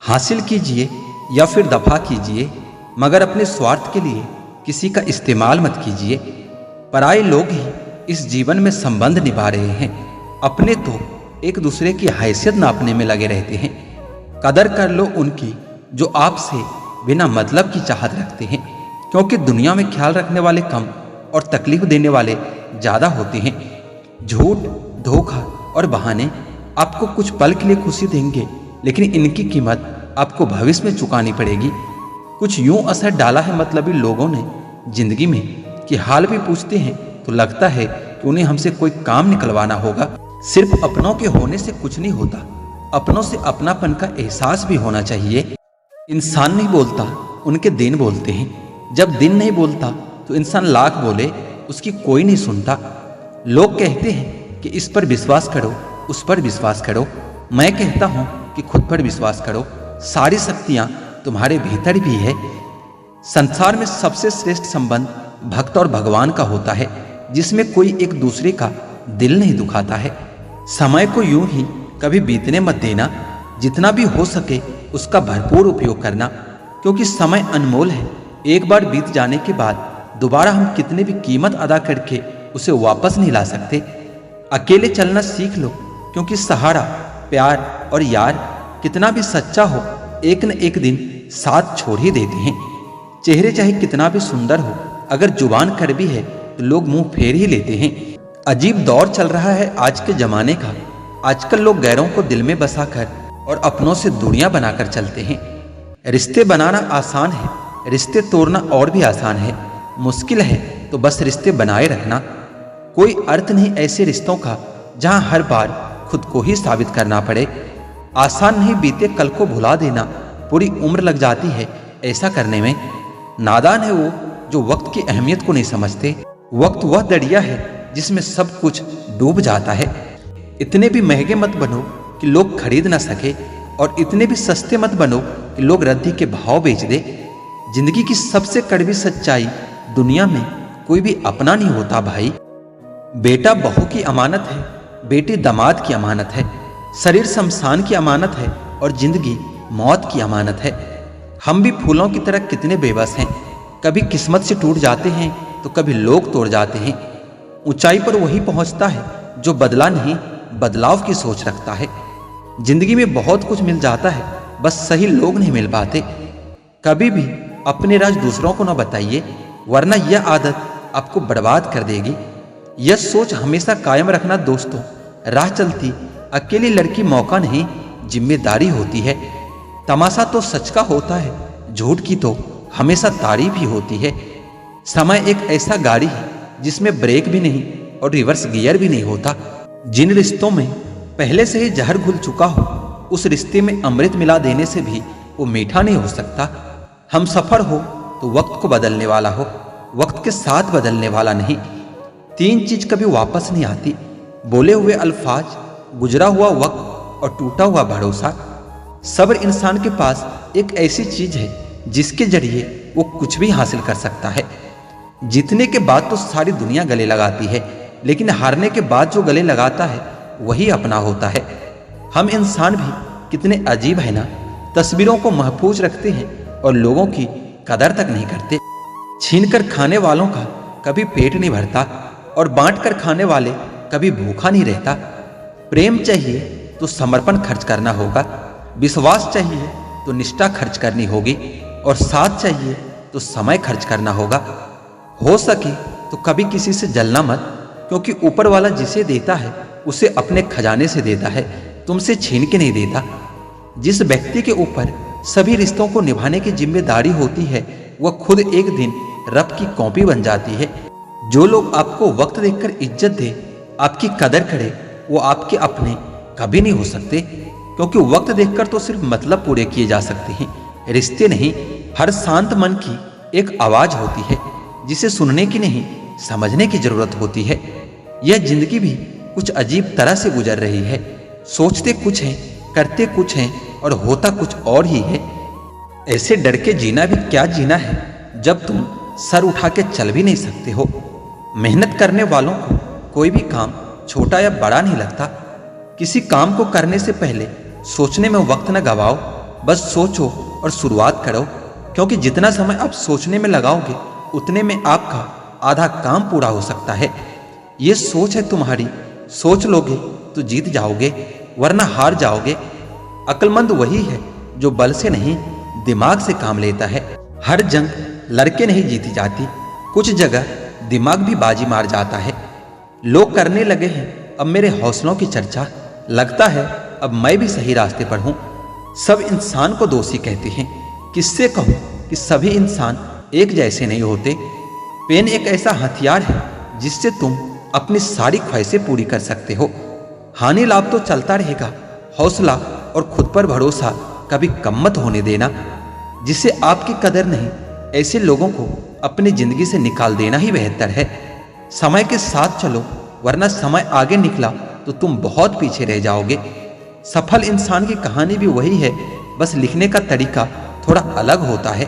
हासिल कीजिए या फिर दफा कीजिए, मगर अपने स्वार्थ के लिए किसी का इस्तेमाल मत कीजिए। पराये लोग ही इस जीवन में संबंध निभा रहे हैं, अपने तो एक दूसरे की हैसियत नापने में लगे रहते हैं। कदर कर लो उनकी जो आपसे बिना मतलब की चाहत रखते हैं, क्योंकि दुनिया में ख्याल रखने वाले कम और तकलीफ देने वाले ज़्यादा होते हैं। झूठ, धोखा और बहाने आपको कुछ पल के लिए खुशी देंगे, लेकिन इनकी कीमत आपको भविष्य में चुकानी पड़ेगी। कुछ यूं असर डाला है मतलबी लोगों ने जिंदगी में कि हाल भी पूछते हैं तो लगता है कि उन्हें हमसे कोई काम निकलवाना होगा। सिर्फ अपनों के होने से कुछ नहीं होता, अपनों से अपनापन का एहसास भी होना चाहिए। इंसान नहीं बोलता, उनके दिन बोलते हैं। जब दिन नहीं बोलता तो इंसान लाख बोले, उसकी कोई नहीं सुनता। लोग कहते हैं कि इस पर विश्वास करो, उस पर विश्वास करो। मैं कहता हूँ कि खुद पर विश्वास करो। सारी शक्तियाँ तुम्हारे भीतर भी है। संसार में सबसे श्रेष्ठ संबंध भक्त और भगवान का होता है, जिसमें कोई एक दूसरे का दिल नहीं दुखाता है। समय को यूं ही कभी बीतने मत देना, जितना भी हो सके उसका भरपूर उपयोग करना, क्योंकि समय अनमोल है। एक बार बीत जाने के बाद दोबारा हम कितने भी कीमत अदा करके उसे वापस नहीं ला सकते। अकेले चलना सीख लो, क्योंकि सहारा, प्यार और यार कितना भी सच्चा हो, एक न एक दिन साथ छोड़ ही देते हैं। चेहरे चाहे कितना भी सुंदर हो, अगर जुबान कड़वी है तो लोग मुंह फेर ही लेते हैं। अजीब दौर चल रहा है आज के जमाने का। आजकल लोग गैरों को दिल में बसाकर और अपनों से दूरियां बनाकर चलते हैं। रिश्ते बनाना आसान है, रिश्ते तोड़ना और भी आसान है। मुश्किल है तो बस रिश्ते बनाए रखना। कोई अर्थ नहीं ऐसे रिश्तों का जहां हर बार खुद को ही साबित करना पड़े। आसान नहीं बीते कल को भुला देना, पूरी उम्र लग जाती है ऐसा करने में। नादान है वो जो वक्त की अहमियत को नहीं समझते। वक्त वह दरिया है जिसमें सब कुछ डूब जाता है। इतने भी महंगे मत बनो कि लोग खरीद ना सके, और इतने भी सस्ते मत बनो कि लोग रद्दी के भाव बेच दे। जिंदगी की सबसे कड़वी सच्चाई, दुनिया में कोई भी अपना नहीं होता भाई। बेटा बहू की अमानत है, बेटी दामाद की अमानत है, शरीर शमशान की अमानत है और जिंदगी मौत की अमानत है। हम भी फूलों की तरह कितने बेबस हैं, कभी किस्मत से टूट जाते हैं तो कभी लोग तोड़ जाते हैं। ऊंचाई पर वही पहुंचता है जो बदला नहीं, बदलाव की सोच रखता है। जिंदगी में बहुत कुछ मिल जाता है, बस सही लोग नहीं मिल पाते। कभी भी अपने राज दूसरों को न बताइए, वरना यह आदत आपको बर्बाद कर देगी। यह सोच हमेशा कायम रखना दोस्तों, राह चलती अकेली लड़की मौका नहीं, जिम्मेदारी होती है। तमाशा तो सच का होता है, झूठ की तो हमेशा तारीफ ही होती है। समय एक ऐसा गाड़ी है जिसमें ब्रेक भी नहीं और रिवर्स गियर भी नहीं होता। जिन रिश्तों में पहले से ही जहर घुल चुका हो, उस रिश्ते में अमृत मिला देने से भी वो मीठा नहीं हो सकता। हम सफर हो तो वक्त को बदलने वाला हो, वक्त के साथ बदलने वाला नहीं। तीन चीज कभी वापस नहीं आती, बोले हुए अल्फाज, गुजरा हुआ वक्त और टूटा हुआ भरोसा। सब्र इंसान के पास एक ऐसी चीज है जिसके जरिए वो कुछ भी हासिल कर सकता है। जीतने के बाद तो सारी दुनिया गले लगाती है, लेकिन हारने के बाद जो गले लगाता है वही अपना होता है। हम इंसान भी कितने अजीब है ना, तस्वीरों को महफूज रखते हैं और लोगों की कदर तक नहीं करते। छीन कर खाने वालों का कभी पेट नहीं भरता और बांट कर खाने वाले कभी भूखा नहीं रहता। प्रेम चाहिए तो समर्पण खर्च करना होगा, विश्वास चाहिए तो निष्ठा खर्च करनी होगी, और साथ चाहिए तो समय खर्च करना होगा। हो सके तो कभी किसी से जलना मत, क्योंकि ऊपर वाला जिसे देता है उसे अपने खजाने से देता है, तुमसे छीन के नहीं देता। जिस व्यक्ति के ऊपर सभी रिश्तों को निभाने की जिम्मेदारी होती है, वह खुद एक दिन रब की कॉपी बन जाती है। जो लोग आपको वक्त देखकर इज्जत दे, आपकी कदर करे, वो आपके अपने कभी नहीं हो सकते, क्योंकि वक्त देखकर तो सिर्फ मतलब पूरे किए जा सकते हैं, रिश्ते नहीं। हर शांत मन की एक आवाज होती है जिसे सुनने की नहीं, समझने की जरूरत होती है। यह जिंदगी भी कुछ अजीब तरह से गुजर रही है। सोचते कुछ हैं, करते कुछ हैं और होता कुछ और ही है। ऐसे डर के जीना भी क्या जीना है जब तुम सर उठा के चल भी नहीं सकते हो। मेहनत करने वालों को कोई भी काम छोटा या बड़ा नहीं लगता। किसी काम को करने से पहले सोचने में वक्त न गवाओ, बस सोचो और शुरुआत करो, क्योंकि जितना समय आप सोचने में लगाओगे उतने में आपका आधा काम पूरा हो सकता है। ये सोच है तुम्हारी, सोच लोगे तो जीत जाओगे, वरना हार जाओगे। अक्लमंद वही है जो बल से नहीं दिमाग से काम लेता है। हर जंग लड़के नहीं जीती जाती, कुछ जगह दिमाग भी बाजी मार जाता है। लोग करने लगे हैं अब मेरे हौसलों की चर्चा, लगता है अब मैं भी सही रास्ते पर हूं। सब इंसान को दोषी कहते हैं, किससे कहूं कि सभी इंसान एक जैसे नहीं होते। पेन एक ऐसा हथियार है जिससे तुम अपनी सारी ख्वाहिशें पूरी कर सकते हो। हानि लाभ तो चलता रहेगा, हौसला और खुद पर भरोसा कभी कम मत होने देना। जिसे आपकी कदर नहीं, ऐसे लोगों को अपनी जिंदगी से निकाल देना ही बेहतर है। समय के साथ चलो, वरना समय आगे निकला तो तुम बहुत पीछे रह जाओगे। सफल इंसान की कहानी भी वही है, बस लिखने का तरीका थोड़ा अलग होता है।